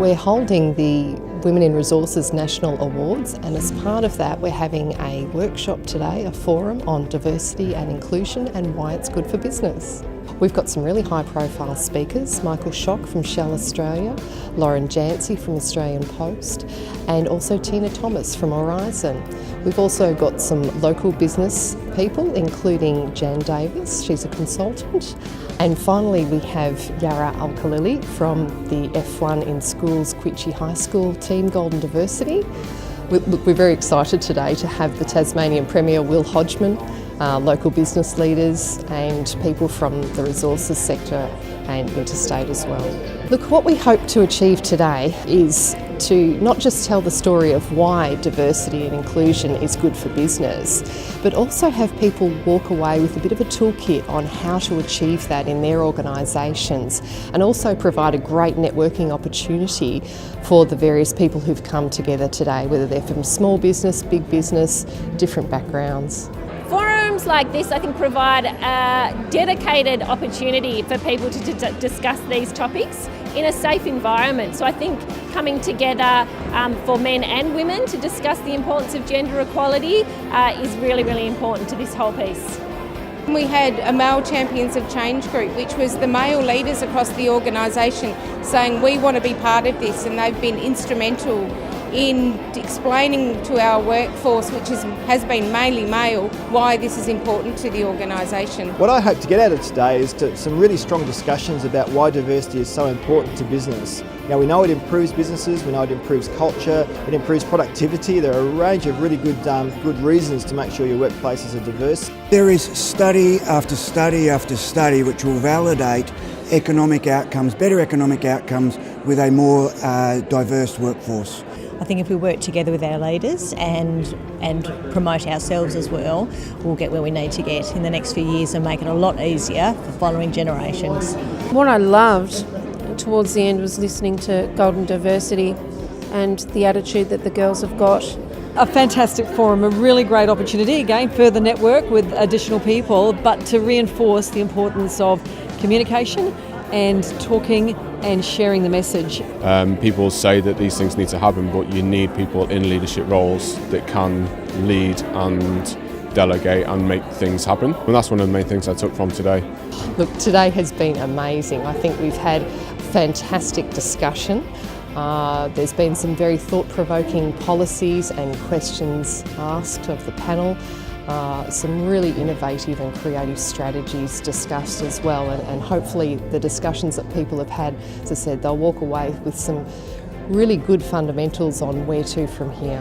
We're holding the Women in Resources National Awards, and as part of that we're having a workshop today, a forum on diversity and inclusion and why it's good for business. We've got some really high profile speakers, Michael Schock from Shell Australia, Lauren Jancy from Australian Post, and also Tina Thomas from Horizon. We've also got some local business people, including Jan Davis, she's a consultant. And finally we have Yara Al-Khalili from the F1 in Schools Quitchy High School team, Golden Diversity. We're very excited today to have the Tasmanian Premier Will Hodgman, local business leaders and people from the resources sector and interstate as well. Look, what we hope to achieve today is to not just tell the story of why diversity and inclusion is good for business, but also have people walk away with a bit of a toolkit on how to achieve that in their organisations, and also provide a great networking opportunity for the various people who've come together today, whether they're from small business, big business, different backgrounds. Forums like this, I think, provide a dedicated opportunity for people to discuss these topics in a safe environment. So I think coming together for men and women to discuss the importance of gender equality is really, really important to this whole piece. We had a Male Champions of Change group, which was the male leaders across the organisation saying we want to be part of this, and they've been instrumental in explaining to our workforce, which has been mainly male, why this is important to the organisation. What I hope to get out of today is some really strong discussions about why diversity is so important to business. Now, we know it improves businesses, we know it improves culture, it improves productivity. There are a range of really good reasons to make sure your workplaces are diverse. There is study after study after study which will validate economic outcomes, better economic outcomes with a more diverse workforce. I think if we work together with our leaders and promote ourselves as well, we'll get where we need to get in the next few years and make it a lot easier for following generations. What I loved towards the end was listening to Golden Diversity and the attitude that the girls have got. A fantastic forum, a really great opportunity, again, further network with additional people, but to reinforce the importance of communication and talking and sharing the message. People say that these things need to happen, but you need people in leadership roles that can lead and delegate and make things happen. And that's one of the main things I took from today. Look, today has been amazing. I think we've had fantastic discussion. There's been some very thought-provoking policies and questions asked of the panel. Some really innovative and creative strategies discussed as well, and hopefully the discussions that people have had, as I said, they'll walk away with some really good fundamentals on where to from here.